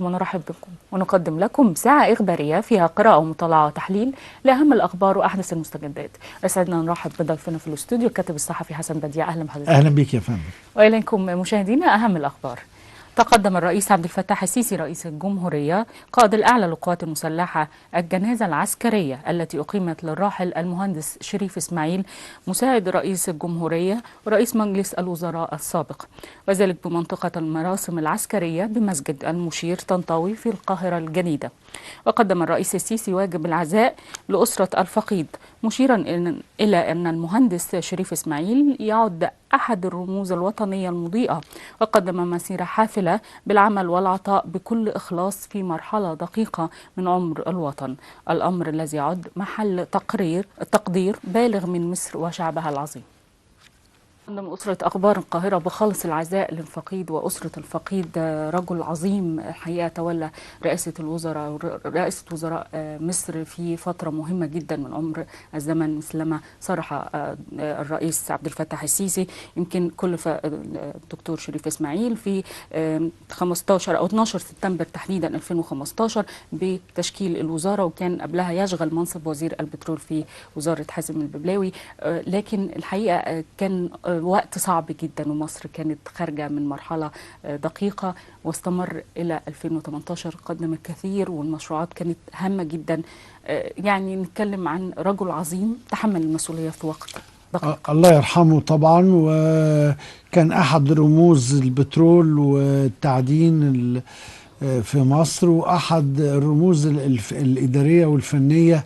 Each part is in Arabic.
ونرحب بكم ونقدم لكم ساعة إخبارية فيها قراءة ومطالعة وتحليل لأهم الأخبار وأحدث المستجدات. أسعدنا نرحب بضيفنا في الاستوديو الكاتب الصحفي حسن بديع. أهلا بحضرتك. أهلا بك يا فندم. وإليكم مشاهدينا أهم الأخبار. تقدم الرئيس عبد الفتاح السيسي رئيس الجمهورية قائد الأعلى للقوات المسلحة الجنازة العسكرية التي أقيمت للراحل المهندس شريف إسماعيل مساعد رئيس الجمهورية ورئيس مجلس الوزراء السابق، وذلك بمنطقة المراسم العسكرية بمسجد المشير طنطاوي في القاهرة الجديدة. وقدم الرئيس السيسي واجب العزاء لأسرة الفقيد، مشيرا إلى أن المهندس شريف إسماعيل يعد أحد الرموز الوطنية المضيئة، وقدم مسيرة حافلة بالعمل والعطاء بكل إخلاص في مرحلة دقيقة من عمر الوطن، الأمر الذي يعد محل تقدير بالغ من مصر وشعبها العظيم. من أسرة أخبار القاهرة بخالص العزاء للفقيد وأسرة الفقيد، رجل عظيم حقيقة تولى رئاسة وزراء مصر في فترة مهمة جدا من عمر الزمن، مثلما صرح الرئيس عبد الفتاح السيسي. يمكن الدكتور شريف إسماعيل في 15 أو 12 سبتمبر تحديدا 2015 بتشكيل الوزارة، وكان قبلها يشغل منصب وزير البترول في وزارة حازم الببلاوي. لكن الحقيقة كان وقت صعب جدا، ومصر كانت خارجة من مرحلة دقيقة، واستمر إلى 2018. قدم الكثير والمشروعات كانت هامة جدا. يعني نتكلم عن رجل عظيم تحمل المسؤولية في وقت دقيق. الله يرحمه طبعا، وكان أحد رموز البترول والتعدين في مصر، وأحد الرموز الإدارية والفنية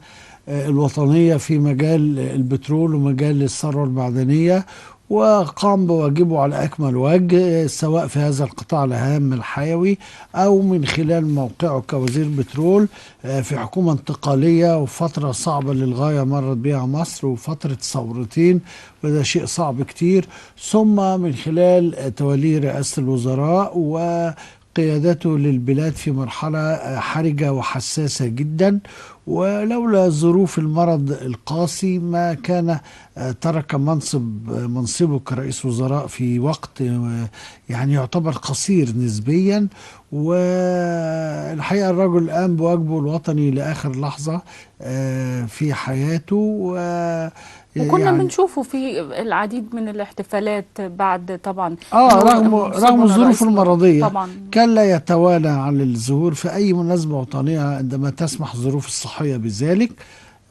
الوطنية في مجال البترول ومجال الثروة المعدنية، وقام بواجبه على أكمل وجه، سواء في هذا القطاع الهام الحيوي أو من خلال موقعه كوزير بترول في حكومة انتقالية وفترة صعبة للغاية مرت بها مصر، وفترة ثورتين، وده شيء صعب كتير، ثم من خلال توليه رئاسة الوزراء وقيادته للبلاد في مرحلة حرجة وحساسة جدا. ولولا ظروف المرض القاسي ما كان ترك منصبه كرئيس وزراء في وقت يعني يعتبر قصير نسبيا. والحقيقة الرجل قام بواجبه الوطني لآخر لحظة في حياته، وكنا يعني بنشوفه في العديد من الاحتفالات بعد طبعا رغم الظروف المرضية طبعا كان لا يتوانى عن الظهور في أي مناسبة وطنية عندما تسمح الظروف الصحية بذلك،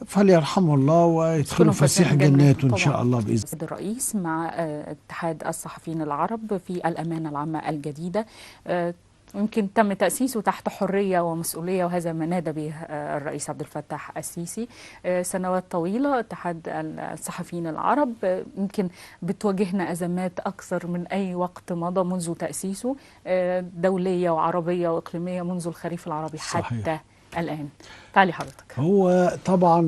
فليرحمه الله ويدخله فسيح جناته إن شاء الله بإذن الله. الرئيس مع اتحاد الصحفيين العرب في الأمانة العامة الجديدة، يمكن تم تأسيسه تحت حرية ومسؤولية، وهذا ما نادى به الرئيس عبد الفتاح السيسي. سنوات طويلة اتحاد الصحفيين العرب يمكن بتواجهنا أزمات أكثر من أي وقت مضى منذ تأسيسه، دولية وعربية وإقليمية منذ الخريف العربي حتى الآن. تعالي حضرتك. هو طبعا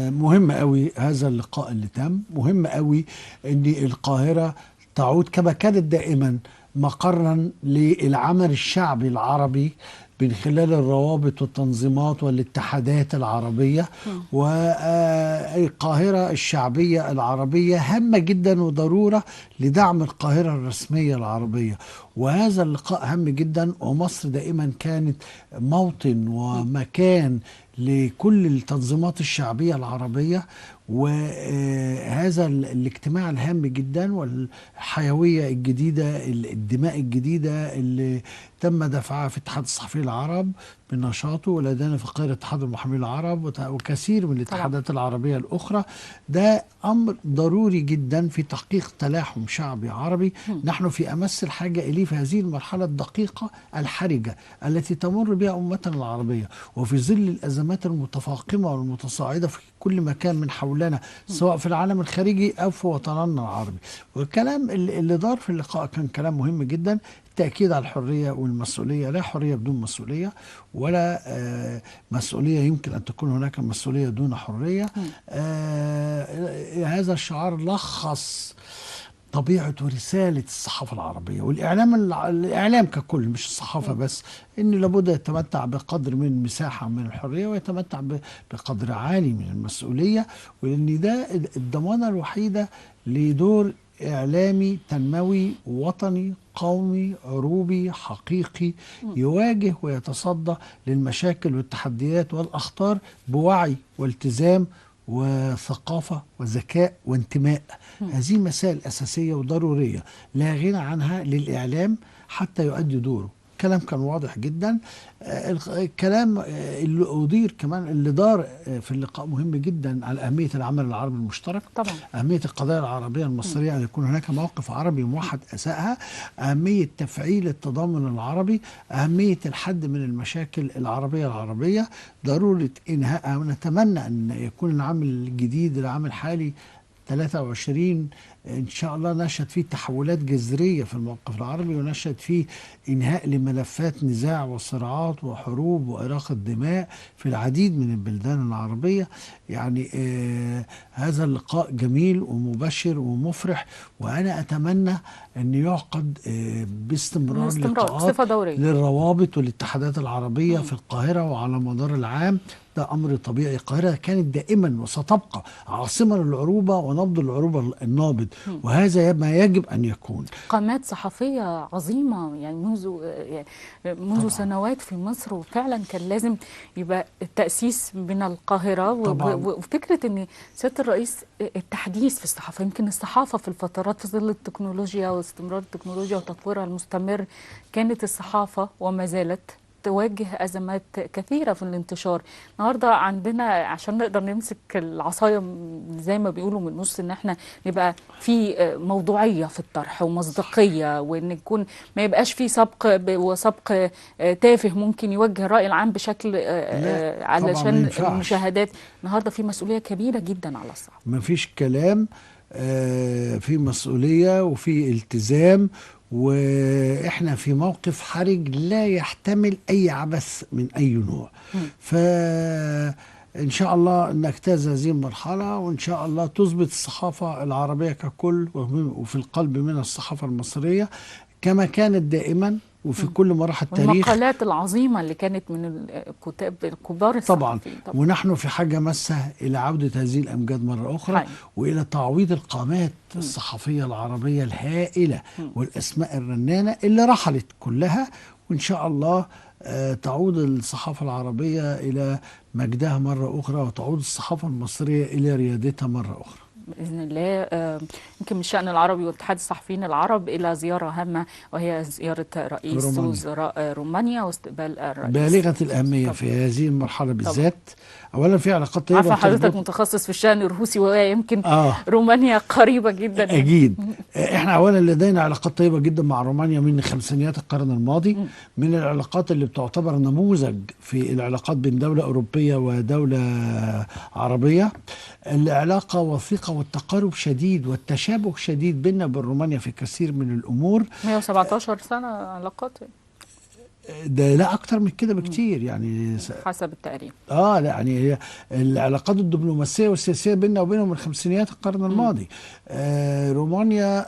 مهم قوي هذا اللقاء اللي تم، مهم قوي ان القاهرة تعود كما كانت دائما مقرا للعمل الشعبي العربي من خلال الروابط والتنظيمات والاتحادات العربية. والقاهرة الشعبية العربية هامة جدا وضرورة لدعم القاهرة الرسمية العربية، وهذا اللقاء هام جدا. ومصر دائما كانت موطن ومكان لكل التنظيمات الشعبية العربية، وهذا الاجتماع الهام جدا والحيوية الجديدة، الدماء الجديدة اللي تم دفعها في اتحاد الصحفيين العرب بنشاطه، ولدينا في القاهرة اتحاد المحامين العرب وكثير من الاتحادات العربية الأخرى. ده أمر ضروري جدا في تحقيق تلاحم شعبي عربي نحن في أمس الحاجة إليه في هذه المرحلة الدقيقة الحرجة التي تمر بها أمتنا العربية، وفي ظل الأزمات المتفاقمة والمتصاعدة في كل مكان من حولنا، سواء في العالم الخارجي أو في وطننا العربي. والكلام اللي دار في اللقاء كان كلام مهم جدا، التأكيد على الحرية والمسؤولية. لا حرية بدون مسؤولية، ولا مسؤولية يمكن أن تكون هناك مسؤولية دون حرية. هذا الشعار لخص طبيعة ورسالة الصحافة العربية والإعلام ككل، مش الصحافة بس، إن لابد يتمتع بقدر من مساحة من الحرية ويتمتع بقدر عالي من المسؤولية، وإن ده الضمانة الوحيدة لدور إعلامي تنموي وطني قومي عروبي حقيقي يواجه ويتصدى للمشاكل والتحديات والأخطار بوعي والتزام وثقافة وذكاء وانتماء. هذه مسائل أساسية وضرورية لا غنى عنها للإعلام حتى يؤدي دوره. كلام كان واضح جدا. الكلام اللي أدير كمان اللي دار في اللقاء مهم جدا على أهمية العمل العربي المشترك طبعا. أهمية القضايا العربية المصرية أن يكون هناك موقف عربي موحد أساءها، أهمية تفعيل التضامن العربي، أهمية الحد من المشاكل العربية، ضرورة إنهائها. ونتمنى أن يكون العام الجديد العام الحالي 23 إن شاء الله نشهد فيه تحولات جذرية في الموقف العربي، ونشهد فيه إنهاء لملفات نزاع وصراعات وحروب وإراقة دماء في العديد من البلدان العربية. يعني هذا اللقاء جميل ومبشر ومفرح، وأنا أتمنى أن يعقد باستمرار لقاءات بصفة دورية للروابط والاتحادات العربية في القاهرة وعلى مدار العام. ده أمر طبيعي. القاهرة كانت دائما وستبقى عاصمة للعروبة ونبض العروبة النابض، وهذا ما يجب أن يكون. قامات صحفية عظيمة يعني منذ سنوات في مصر، وفعلا كان لازم يبقى التأسيس من القاهرة. وفكرة أن سيادة الرئيس التحديث في الصحافة، يمكن الصحافة في الفترات في ظل التكنولوجيا واستمرار التكنولوجيا وتطويرها المستمر كانت الصحافة وما زالت تواجه أزمات كثيرة في الانتشار. النهاردة عندنا عشان نقدر نمسك العصاية زي ما بيقولوا من نص، ان احنا يبقى في موضوعية في الطرح ومصداقية، وان يكون ما يبقاش في سبق تافه ممكن يوجه الرأي العام بشكل علشان المشاهدات. النهاردة في مسؤولية كبيرة جدا على الصحافة. مفيش كلام، في مسؤولية وفي التزام، واحنا في موقف حرج لا يحتمل اي عبث من اي نوع. فان شاء الله نجتاز هذه المرحله، وان شاء الله تثبت الصحافه العربيه ككل وفي القلب من الصحافه المصريه كما كانت دائما وفي كل مراحل التاريخ. والمقالات العظيمة اللي كانت من الكتاب الكبار طبعا. ونحن في حاجة مسة إلى عودة هذه الأمجاد مرة أخرى وإلى تعويض القامات الصحفية العربية الهائلة والأسماء الرنانة اللي رحلت كلها. وإن شاء الله تعود الصحافة العربية إلى مجدها مرة أخرى، وتعود الصحافة المصرية إلى ريادتها مرة أخرى بإذن الله. يمكن من الشأن العربي واتحاد الصحفيين العرب إلى زيارة هامة، وهي زيارة رئيس وزراء رومانيا واستقبال الرئيس بالغة الأهمية في هذه المرحلة بالذات. أولا في علاقات طيبة. عارفة حضرتك متخصص في الشأن الروسي، وهي يمكن رومانيا قريبة جدا. أكيد. احنا أولا لدينا علاقات طيبة جدا مع رومانيا من خمسينيات القرن الماضي، من العلاقات اللي بتعتبر نموذج في العلاقات بين دولة أوروبية ودولة عربية. العلاقة وثيقة والتقارب شديد والتشابه شديد بيننا وبين رومانيا في كثير من الأمور. 117 سنة علاقات. ده لا أكتر من كده بكتير يعني حسب التقريب. لا يعني هي العلاقات الدبلوماسية والسياسية بيننا وبينهم من خمسينيات القرن الماضي. رومانيا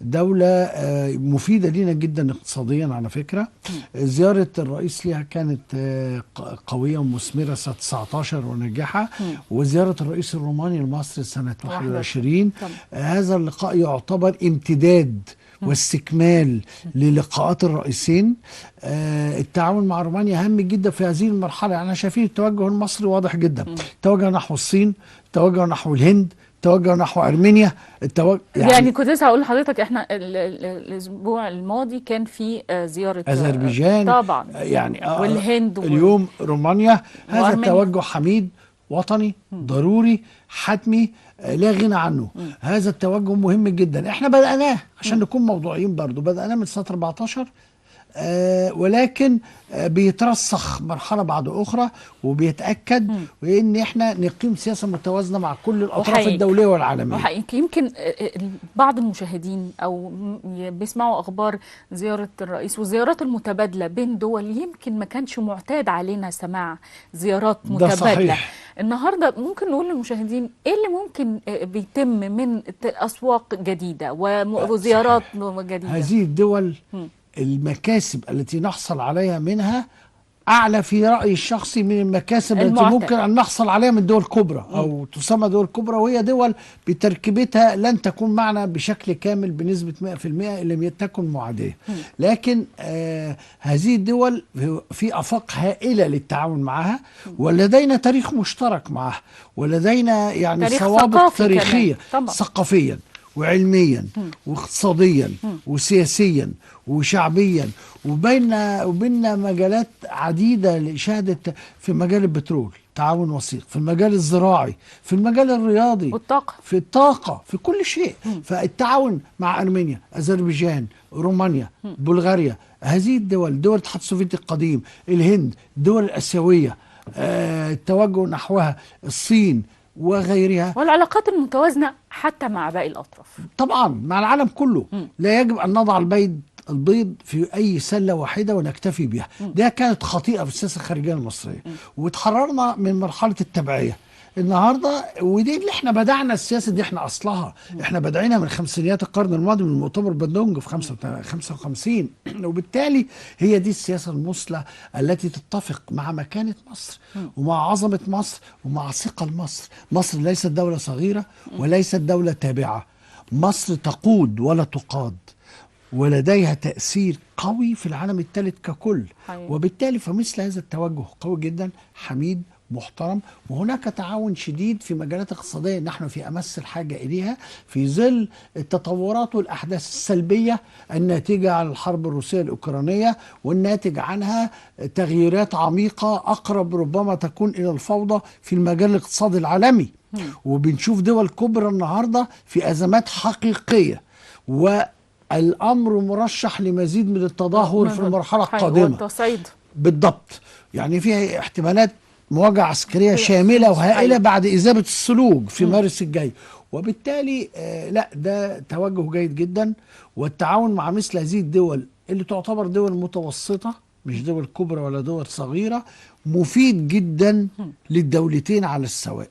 دولة مفيدة لنا جدا اقتصاديا على فكرة. زيارة الرئيس لها كانت قوية ومثمرة سنة 19 وناجحة، وزيارة الرئيس الروماني لمصر سنة 21. هذا اللقاء يعتبر امتداد واستكمال للقاءات الرئيسين. التعاون مع رومانيا هام جدا في هذه المرحلة. يعني شايفين التوجه المصري واضح جدا، توجه نحو الصين، توجه نحو الهند، توجه نحو أرمينيا، يعني كنت لسه هقول لحضرتك احنا الأسبوع الماضي كان في زيارة أذربيجان طبعا يعني والهند اليوم رومانيا. هذا التوجه حميد وطني ضروري حتمي لا غنى عنه. هذا التوجه مهم جدا. احنا بدأناه عشان نكون موضوعيين برضو، بدأناه من سنة 14 ولكن بيترسخ مرحلة بعد أخرى وبيتأكد وإن إحنا نقيم سياسة متوازنة مع كل الأطراف الدولية والعالمية. يمكن بعض المشاهدين أو بيسمعوا أخبار زيارة الرئيس والزيارات المتبادلة بين دول، يمكن ما كانش معتاد علينا سماع زيارات متبادلة. صحيح. النهاردة ممكن نقول للمشاهدين إيه اللي ممكن بيتم من أسواق جديدة وزيارات جديدة. هذه الدول المكاسب التي نحصل عليها منها اعلى في رايي الشخصي من المكاسب التي المعتاد. ممكن ان نحصل عليها من دول كبرى او تسمى دول كبرى، وهي دول بتركيبتها لن تكون معنا بشكل كامل بنسبه 100% ان لم تكن معاديه. لكن هذه الدول في افاق هائله للتعاون معها، ولدينا تاريخ مشترك معها، ولدينا يعني تاريخ سوابق ثقافي تاريخيه كمان طبعا. ثقافيا وعلميا واقتصاديا وسياسيا وشعبيا، وبيننا مجالات عديدة لإشادة، في مجال البترول تعاون وثيق، في المجال الزراعي، في المجال الرياضي، والطاقة. في الطاقة، في كل شيء. فالتعاون مع أرمينيا، أذربيجان، رومانيا، بلغاريا، هذه الدول، دول الاتحاد السوفيتي القديم، الهند، الدول الآسيوية، التوجه نحوها، الصين وغيرها. والعلاقات المتوازنة حتى مع باقي الأطراف طبعا مع العالم كله. لا يجب أن نضع البيض في أي سلة واحدة ونكتفي بها. ده كانت خطيئة في السياسة الخارجية المصرية، وتحررنا من مرحلة التبعية النهارده. ودي اللي احنا بدأنا السياسة دي، احنا أصلها احنا بدأنا من خمسينيات القرن الماضي من مؤتمر بندونج في 55 وبالتالي هي دي السياسة المثلى التي تتفق مع مكانة مصر ومع عظمة مصر ومع ثقل مصر. مصر ليست دولة صغيرة وليست دولة تابعة، مصر تقود ولا تقاد، ولديها تأثير قوي في العالم الثالث ككل. وبالتالي فمثل هذا التوجه قوي جدا، حميد، محترم. وهناك تعاون شديد في مجالات اقتصادية نحن في أمس الحاجة إليها في ظل التطورات والأحداث السلبية الناتجة عن الحرب الروسية الأوكرانية، والناتج عنها تغييرات عميقة أقرب ربما تكون إلى الفوضى في المجال الاقتصادي العالمي. وبنشوف دول كبرى النهاردة في أزمات حقيقية، والأمر مرشح لمزيد من التدهور في المرحلة القادمة. والتصعيد بالضبط، يعني فيها احتمالات مواجهة عسكرية شاملة وهائلة بعد إذابة السلوج في مارس الجاي. وبالتالي لا، ده توجه جيد جدا. والتعاون مع مثل هذه الدول اللي تعتبر دول متوسطة، مش دول كبرى ولا دول صغيرة، مفيد جدا للدولتين على السواء.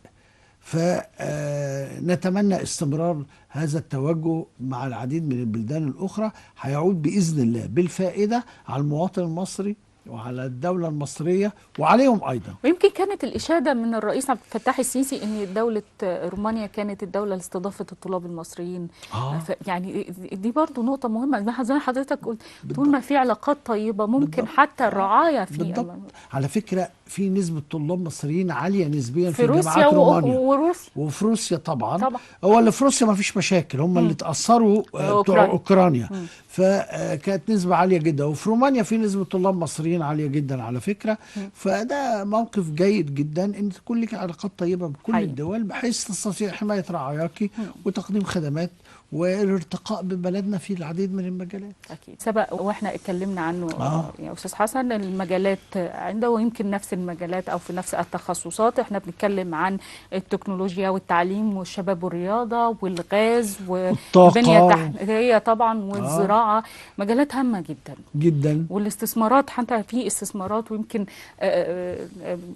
فنتمنى استمرار هذا التوجه مع العديد من البلدان الأخرى، هيعود بإذن الله بالفائدة على المواطن المصري وعلى الدولة المصرية وعليهم أيضا. ويمكن كانت الإشادة من الرئيس عبد الفتاح السيسي أن دولة رومانيا كانت الدولة اللي استضافت الطلاب المصريين. يعني دي برضو نقطة مهمة، زي ما حضرتك قلت، طول ما في علاقات طيبة ممكن بالضبط. حتى الرعاية في بالضبط. على فكرة في نسبة طلاب مصريين عالية نسبيا في روسيا جامعات رومانيا وروسيا وفي روسيا طبعا. هو اللي في روسيا ما فيش مشاكل، هم اللي تأثروا بتوع أوكرانيا، فكانت نسبة عالية جدا. وفي رومانيا في نسبة طلاب مصريين عالية جدا على فكرة. فده موقف جيد جدا ان تكون لك علاقات طيبة بكل الدول، بحيث تستطيع حماية رعاياك وتقديم خدمات والارتقاء ببلدنا في العديد من المجالات. أكيد سبق واحنا اتكلمنا عنه يا أستاذ حسن، المجالات عنده ويمكن نفس المجالات أو في نفس التخصصات. احنا بنتكلم عن التكنولوجيا والتعليم والشباب والرياضة والغاز والبنية التحتية طبعا والزراعة، مجالات هامة جدا جدا. والاستثمارات، حتى في استثمارات. ويمكن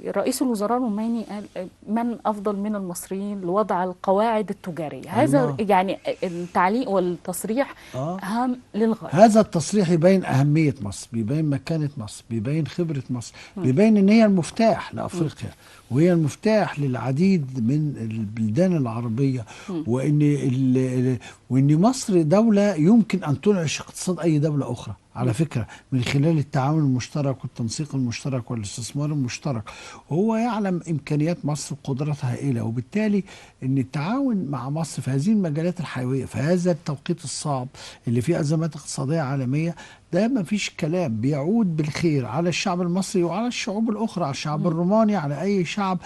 رئيس الوزراء الروماني قال من أفضل من المصريين لوضع القواعد التجارية. هذا يعني التعليق والتصريح هام للغاية. هذا التصريح يبين أهمية مصر، بيبين مكانة مصر، بيبين خبرة مصر، بيبين إن هي المفتاح لأفريقيا وهي المفتاح للعديد من البلدان العربية، وإن مصر دولة يمكن أن تنعش اقتصاد أي دولة أخرى على فكرة من خلال التعاون المشترك والتنسيق المشترك والاستثمار المشترك. وهو يعلم إمكانيات مصر وقدراتها هائلة، وبالتالي أن التعاون مع مصر في هذه المجالات الحيوية في هذا التوقيت الصعب اللي فيه أزمات اقتصادية عالمية، ده ما فيش كلام، بيعود بالخير على الشعب المصري وعلى الشعوب الأخرى، على الشعب الروماني، على أي شعب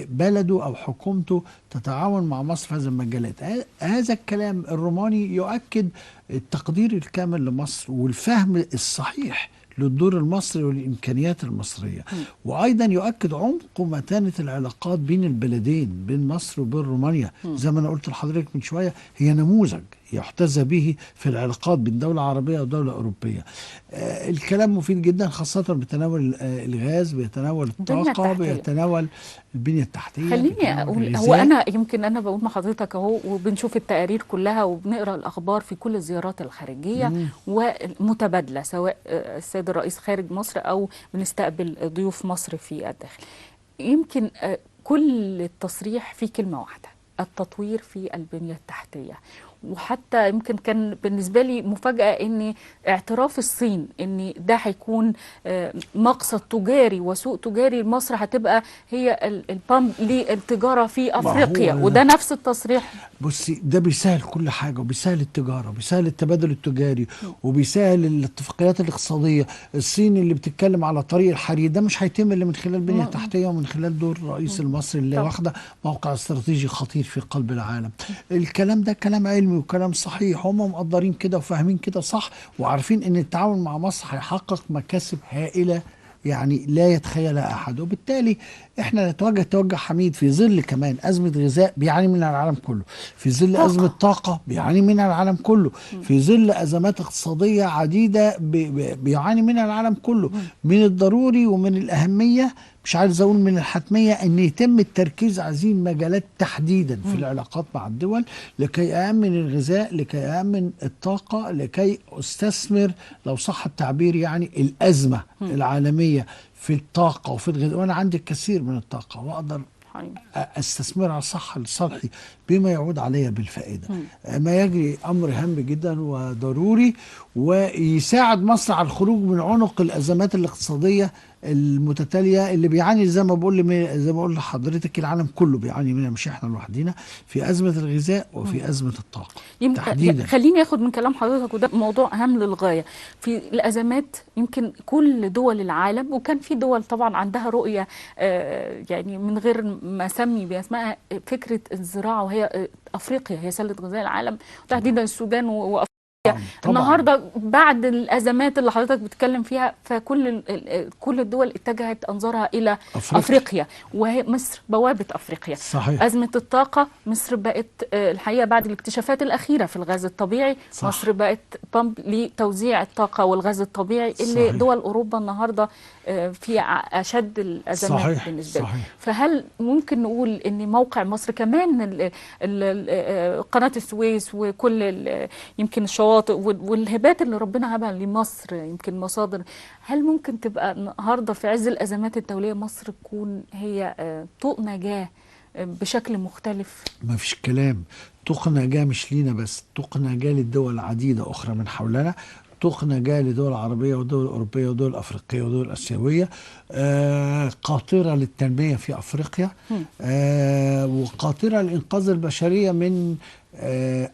بلده أو حكومته تتعاون مع مصر في هذه المجالات. هذا الكلام الروماني يؤكد التقدير الكامل لمصر والفهم الصحيح للدور المصري والإمكانيات المصرية، وأيضا يؤكد عمق ومتانة العلاقات بين البلدين، بين مصر وبين رومانيا. زي ما أنا قلت لحضرتك من شوية، هي نموذج، يحتذى به في العلاقات بين دولة عربية ودولة أوروبية. الكلام مفيد جدا، خاصة بيتناول الغاز، بيتناول البنية الطاقة، التحتية. بيتناول البنية التحتية، خليني بيتناول اقول، هو الغذاء. انا يمكن انا بقول مع حضرتك اهو، وبنشوف التقارير كلها وبنقرا الاخبار في كل الزيارات الخارجيه مم. ومتبادله، سواء السيد الرئيس خارج مصر او بنستقبل ضيوف مصر في الداخل. يمكن كل التصريح في كلمه واحده: التطوير في البنيه التحتيه. وحتى يمكن كان بالنسبه لي مفاجاه ان اعتراف الصين ان ده هيكون مقصد تجاري وسوق تجاري، مصر هتبقى هي البامب للتجاره في ما افريقيا، هو وده نفس التصريح. بصي، ده بيسهل كل حاجة، وبيسهل التجارة، وبيسهل التبادل التجاري، وبيسهل الاتفاقيات الاقتصادية. الصين اللي بتتكلم على طريق الحرير ده مش هيتم إلا من خلال بنية تحتية ومن خلال دور الرئيس المصري اللي طب واخدة موقع استراتيجي خطير في قلب العالم. الكلام ده كلام علمي وكلام صحيح، هم مقدرين كده وفاهمين كده صح، وعارفين إن التعاون مع مصر هيحقق مكاسب هائلة يعني لا يتخيلها احد. وبالتالي احنا نتوجه توجه حميد في ظل كمان ازمه غذاء بيعاني منها العالم كله، في ظل ازمه طاقه. طاقه بيعاني منها العالم كله، في ظل ازمات اقتصاديه عديده بيعاني منها العالم كله. من الضروري ومن الاهميه، مش عايز اقول من الحتميه، ان يتم التركيز على هذه المجالات تحديدا في العلاقات مع الدول، لكي امن الغذاء، لكي امن الطاقه، لكي استثمر لو صح التعبير يعني الازمه العالميه في الطاقه وفي الغذاء. وانا عندي الكثير من الطاقه واقدر استثمرها صح لصالحي بما يعود علي بالفائده. ما يجري امر هام جدا وضروري، ويساعد مصر على الخروج من عنق الازمات الاقتصاديه المتتاليه اللي بيعاني، زي ما بقول لحضرتك العالم كله بيعاني منها، مش احنا لوحدينا، في ازمه الغذاء وفي ازمه الطاقه تحديدا. خليني اخد من كلام حضرتك، وده موضوع اهم للغايه في الازمات. يمكن كل دول العالم، وكان في دول طبعا عندها رؤيه يعني من غير ما اسمي باسمائها، فكره الزراعه، وهي افريقيا هي سله غذاء العالم، تحديدا السودان طبعا. النهارده بعد الازمات اللي حضرتك بتتكلم فيها، فكل كل الدول اتجهت انظارها الى افريقيا، وهي مصر بوابه افريقيا. صحيح. ازمه الطاقه، مصر بقت الحقيقه بعد الاكتشافات الاخيره في الغاز الطبيعي، صح. مصر بقت بامب لتوزيع الطاقه والغاز الطبيعي اللي صحيح. دول اوروبا النهارده في اشد الازمات صحيح. بالنسبه لها. فهل ممكن نقول ان موقع مصر كمان قناه السويس وكل يمكن الشواطئ والهبات اللي ربنا هبها لمصر، يمكن مصادر، هل ممكن تبقى النهارده في عز الازمات الدوليه مصر تكون هي طوق نجاه بشكل مختلف؟ ما فيش كلام، طوق نجاه مش لينا بس، طوق نجاه للدول عديده اخرى من حولنا، طوق نجاه لدول عربيه ودول اوروبيه ودول افريقيه ودول اسيويه، قاطره للتنميه في افريقيا، وقاطره لانقاذ البشريه من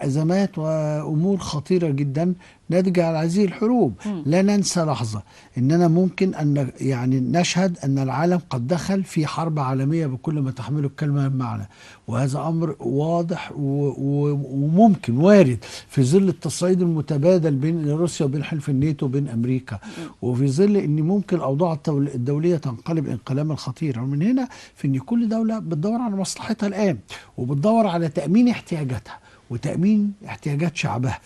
أزمات وأمور خطيرة جدا ناتجة على هذه الحروب. لا ننسى لحظة أننا ممكن أن يعني نشهد أن العالم قد دخل في حرب عالمية بكل ما تحمله الكلمة من معنى، وهذا أمر واضح وممكن وارد في ظل التصعيد المتبادل بين روسيا وبين حلف الناتو وبين أمريكا، وفي ظل أن ممكن الأوضاع الدولية تنقلب انقلابا خطيرا. ومن هنا في أن كل دولة بتدور على مصلحتها الآن، وبتدور على تأمين احتياجاتها وتأمين احتياجات شعبها.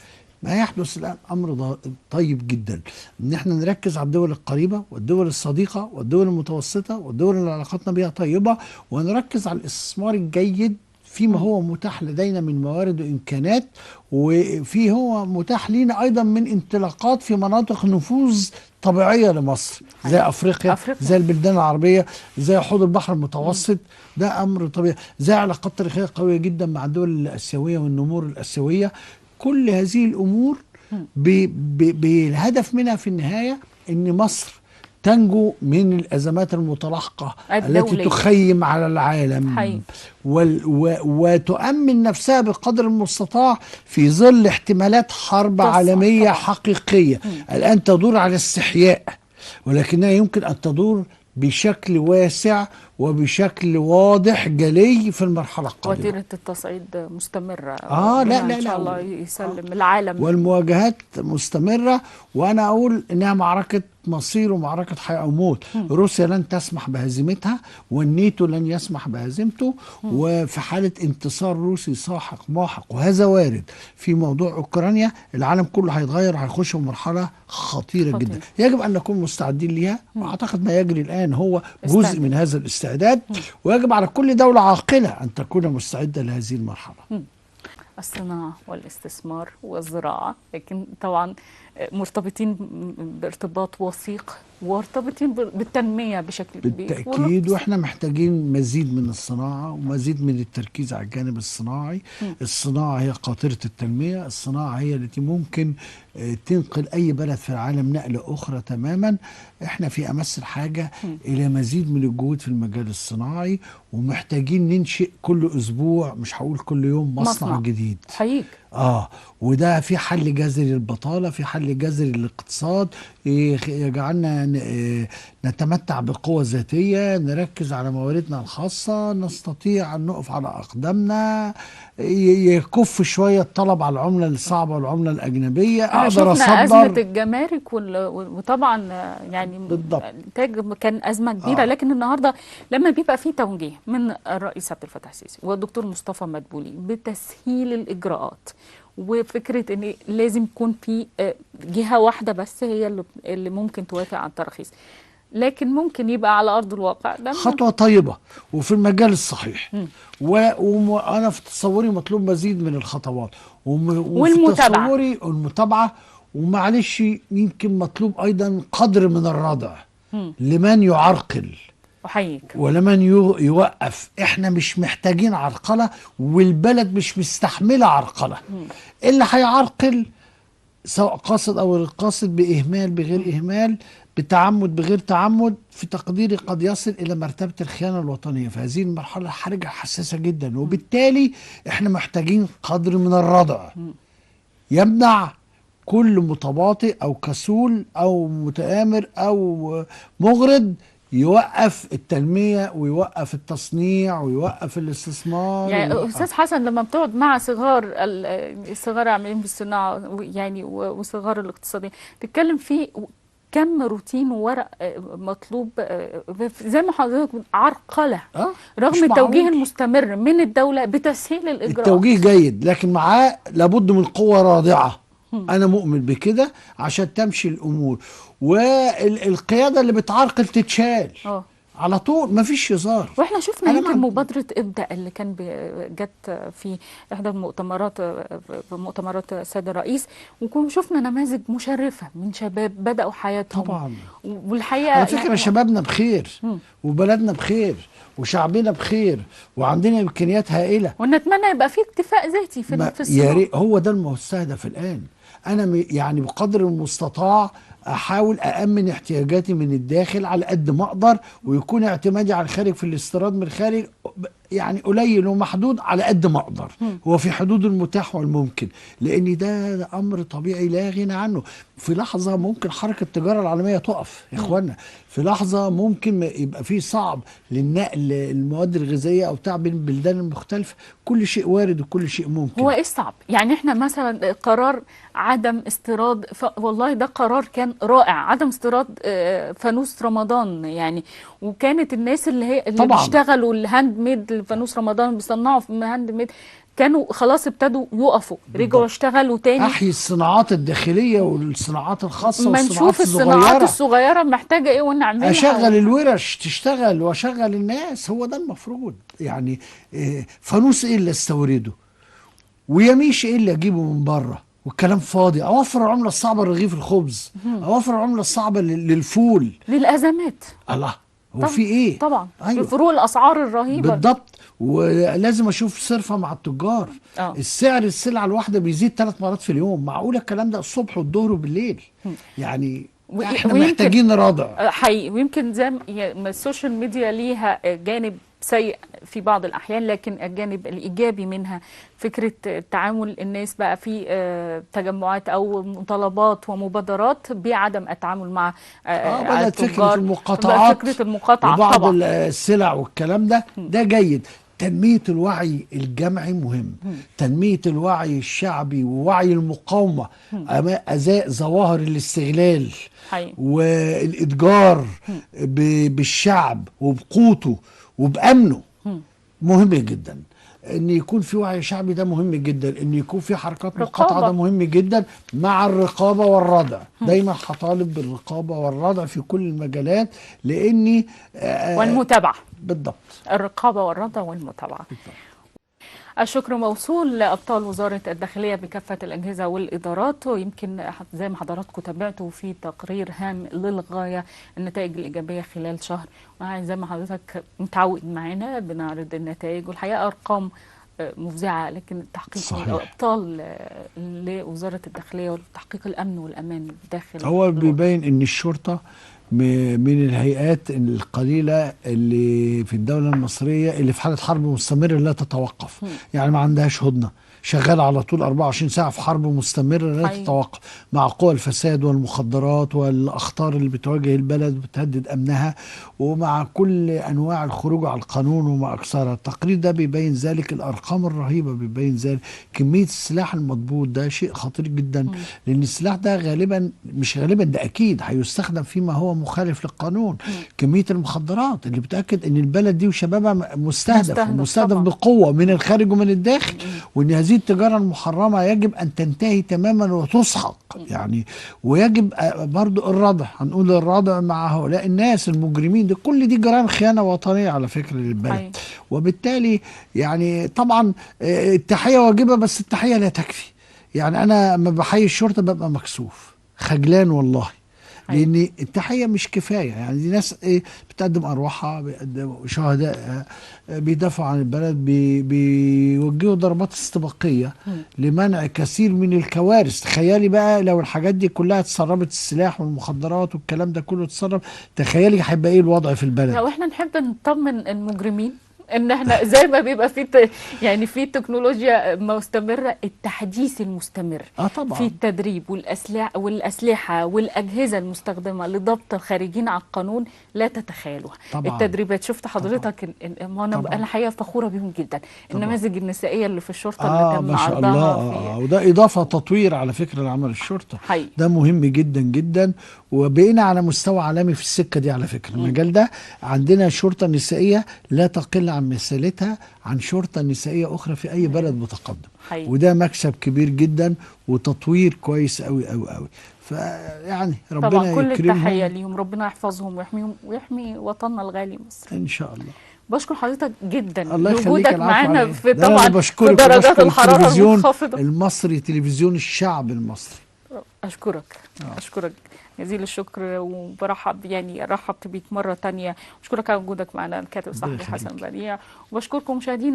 ما يحدث الآن أمر طيب جدا، إن احنا نركز على الدول القريبة والدول الصديقة والدول المتوسطة والدول اللي علاقتنا بها طيبة، ونركز على الاستثمار الجيد فيما هو متاح لدينا من موارد وإمكانات، وفي هو متاح لنا أيضا من انطلاقات في مناطق نفوذ طبيعية لمصر، زي أفريقيا، زي البلدان العربية، زي حوض البحر المتوسط. ده أمر طبيعي، زي علاقات تاريخية قوية جدا مع الدول الآسيوية والنمور الآسيوية. كل هذه الأمور بالهدف منها في النهاية أن مصر تنجو من الأزمات المتلاحقة التي تخيم على العالم، وتؤمن نفسها بقدر المستطاع في ظل احتمالات حرب عالمية طبعا. حقيقية الآن تدور على استحياء، ولكنها يمكن أن تدور بشكل واسع وبشكل واضح جلي في المرحلة القادمة. وتيرة التصعيد مستمرة. لا إن شاء الله يسلم العالم، والمواجهات مستمرة. وأنا أقول إنها معركة مصيره معركة حياة أو موت. روسيا لن تسمح بهزيمتها، والناتو لن يسمح بهزيمته. وفي حالة انتصار روسي ساحق ماحق، وهذا وارد في موضوع أوكرانيا، العالم كله هيتغير، هيخش في مرحلة خطيرة جدا يجب أن نكون مستعدين ليها. وأعتقد ما يجري الآن هو جزء من هذا الاستعداد، ويجب على كل دولة عاقلة أن تكون مستعدة لهذه المرحلة. الصناعة والاستثمار والزراعة، لكن طبعا مرتبطين بارتباط وثيق، وارتبطين بالتنمية بشكل كبير بالتأكيد. وإحنا محتاجين مزيد من الصناعة ومزيد من التركيز على الجانب الصناعي. الصناعة هي قاطرة التنمية، الصناعة هي التي ممكن تنقل أي بلد في العالم نقلة أخرى تماما. إحنا في أمس الحاجة إلى مزيد من الجهود في المجال الصناعي، ومحتاجين ننشئ كل أسبوع، مش هقول كل يوم، مصنع جديد. حقيقي. وده في حل جذري للبطالة، في حل جذري للاقتصاد، يجعلنا نتمتع بقوة ذاتية، نركز على مواردنا الخاصة، نستطيع أن نقف على أقدامنا، يكف شوية الطلب على العملة الصعبة والعملة الأجنبية. أقدر أصدر. أزمة الجمارك وطبعا يعني بالضبط كان أزمة كبيرة. لكن النهاردة لما بيبقى في توجيه من الرئيس عبد الفتاح السيسي والدكتور مصطفى مدبولي بتسهيل الإجراءات، وفكرة ان لازم يكون في جهة واحدة بس هي اللي ممكن توافق على التراخيص، لكن ممكن يبقى على أرض الواقع ده خطوة طيبة وفي المجال الصحيح. وأنا في تصوري مطلوب مزيد من الخطوات وفي تصوري المتابعة. ومعلش يمكن مطلوب أيضا قدر من الردع لمن يعرقل أحييك ولمن يوقف. احنا مش محتاجين عرقلة، والبلد مش مستحملة عرقلة. اللي هيعرقل سواء قاصد او غير قاصد، بإهمال بغير إهمال، بتعمد بغير تعمد، في تقديري قد يصل إلى مرتبة الخيانة الوطنية. في هذه المرحلة حرجة حساسة جدا، وبالتالي احنا محتاجين قدر من الردع يمنع كل متباطئ أو كسول أو متآمر أو مغرض يوقف التنمية ويوقف التصنيع ويوقف الاستثمار. يعني أستاذ حسن، لما بتقعد مع الصغار عاملين بالصناعة يعني وصغار الاقتصاديين، تتكلم في كم روتين وورق مطلوب زي ما حضرتك عرقلة رغم التوجيه المستمر من الدولة بتسهيل الإجراءات. التوجيه جيد، لكن معاه لابد من قوة رادعة. أنا مؤمن بكده عشان تمشي الأمور، والقيادة اللي بتعرقل تتشال على طول، مفيش هزار. واحنا شفنا يمكن مبادرة ابدأ اللي كان جت في احدى مؤتمرات السيد الرئيس، وشفنا نماذج مشرفة من شباب بدأوا حياتهم طبعا. والحقيقة على فكرة شبابنا بخير وبلدنا بخير وشعبنا بخير وعندنا امكانيات هائلة، ونتمنى يبقى في اكتفاء ذاتي في الصناعة. يا ريت، هو ده المستهدف الآن. أنا يعني بقدر المستطاع أحاول أأمن احتياجاتي من الداخل على قد ما أقدر، ويكون اعتمادي على الخارج في الاستيراد من الخارج يعني قليل ومحدود على قد ما أقدر، هو في حدود المتاح والممكن، لأن ده أمر طبيعي لا غنى عنه. في لحظة ممكن حركة التجارة العالمية تقف يا إخوانا، في لحظة ممكن يبقى في صعب للنقل المواد الغذائية أو بتاع بين البلدان المختلفة. كل شيء وارد وكل شيء ممكن. هو إيه الصعب؟ يعني إحنا مثلا قرار عدم استيراد والله ده قرار كان رائع، عدم استيراد فانوس رمضان يعني، وكانت الناس اللي بيشتغلوا الهاند ميد فانوس رمضان بيصنعوا في هاند ميد كانوا خلاص ابتدوا يقفوا، رجعوا اشتغلوا تاني. احيي الصناعات الداخليه والصناعات الخاصه والصناعات الصغيره. نشوف الصناعات الصغيره محتاجه ايه ونعملها، اشغل الورش تشتغل واشغل الناس، هو ده المفروض. يعني فانوس ايه اللي استورده ويميش ايه اللي اجيبه من بره والكلام فاضي. اوفر العمله الصعبه لرغيف الخبز، اوفر العمله الصعبه للفول، للازمات. الله هو في ايه طبعا أيوة. فروق الاسعار الرهيبه بالضبط. ولازم اشوف صرفه مع التجار. السعر السلعه الواحده بيزيد 3 مرات في اليوم، معقوله الكلام ده الصبح والظهر وبالليل؟ يعني احنا محتاجين ردع حقيقي. ويمكن زي ما السوشيال ميديا ليها جانب سيء في بعض الأحيان، لكن الجانب الإيجابي منها فكرة تعامل الناس بقى في تجمعات أو مطالبات ومبادرات بعدم التعامل مع بدأت فكرة المقاطعات، فكرة المقاطعة وبعض طبعا السلع والكلام ده جيد. تنمية الوعي الجمعي مهم، تنمية الوعي الشعبي ووعي المقاومة أزاء ظواهر الاستغلال حقيقي. والإتجار بالشعب وبقوته وبأمنه مهم جدا. ان يكون في وعي شعبي ده مهم جدا، ان يكون في حركات مقاطعه ده مهم جدا، مع الرقابه والردع. دايما هطالب بالرقابه والردع في كل المجالات، لاني والمتابعه. بالضبط، الرقابه والردع والمتابعه. بالضبط. الشكر موصول لأبطال وزارة الداخلية بكافة الأجهزة والإدارات، ويمكن زي ما حضراتكم تابعتوا في تقرير هام للغاية النتائج الإيجابية خلال شهر. زي ما حضرتك متعود معانا بنعرض النتائج، والحقيقة أرقام مفزعة، لكن تحقيق الأبطال لوزارة الداخلية وتحقيق الأمن والأمان داخل هو بيبين أن الشرطة من الهيئات القليلة اللي في الدولة المصرية اللي في حالة حرب مستمرة لا تتوقف. يعني ما عندهاش هدنة، شغال على طول 24 ساعة في حرب مستمرة لا تتوقف، مع قوى الفساد والمخدرات والأخطار اللي بتواجه البلد وبتهدد أمنها، ومع كل أنواع الخروج على القانون وما أكثرها. التقرير ده بيبين ذلك، الأرقام الرهيبة بيبين ذلك. كمية السلاح المضبوط ده شيء خطير جدا، لأن السلاح ده غالبا، مش غالبا، ده أكيد هيستخدم فيما هو مخالف للقانون. كمية المخدرات اللي بتأكد أن البلد دي وشبابها مستهدف بقوة من الخارج ومن الداخل، وأن هذه التجارة المحرمة يجب أن تنتهي تماما وتسحق يعني. ويجب برضو الردع، هنقول الردع مع هؤلاء الناس المجرمين دي. كل دي جرائم خيانة وطنية على فكرة للبلد. وبالتالي يعني طبعا التحية واجبة، بس التحية لا تكفي. يعني أنا لما بحيي الشرطة ببقى مكسوف خجلان والله، لأن التحية مش كفاية. يعني دي ناس بتقدم أرواحها، بيقدموا شهداء، بيدافعوا عن البلد، بيوجهوا ضربات استباقية لمنع كثير من الكوارث. تخيلي بقى لو الحاجات دي كلها اتسربت، السلاح والمخدرات والكلام ده كله اتسرب، تخيلي هيبقى ايه الوضع في البلد. لو احنا نحب نطمن المجرمين ان احنا زي ما بيبقى في يعني في تكنولوجيا مستمره، التحديث المستمر طبعا في التدريب والاسلحه والاجهزه المستخدمه لضبط الخارجين عن القانون لا تتخيلوها. التدريبات شفت حضرتك، انا الحقيقه فخوره بيهم جدا. النماذج النسائيه اللي في الشرطه اللي تم ما شاء عرضها الله. وده اضافه تطوير على فكره لعمل الشرطه. ده مهم جدا جدا، وبقينا على مستوى عالمي في السكه دي على فكره. المجال ده عندنا شرطه نسائيه لا تقل عن مثالتها عن شرطه نسائيه اخرى في اي بلد متقدم. وده مكسب كبير جدا وتطوير كويس قوي قوي قوي. فيعني ربنا طبعا كل يكرمهم، التحيه ليهم، ربنا يحفظهم ويحميهم ويحمي وطننا الغالي مصر ان شاء الله. بشكر حضرتك جدا لوجودك معانا في طبعا في درجات الحراره المنخفضه. المصري، تلفزيون الشعب المصري. اشكرك اشكرك جزيل الشكر، وبرحب يعني رحبت بيك مره ثانيه. اشكرك على وجودك معنا الكاتب الصحفي حسن بديع، وبشكركم مشاهدينا.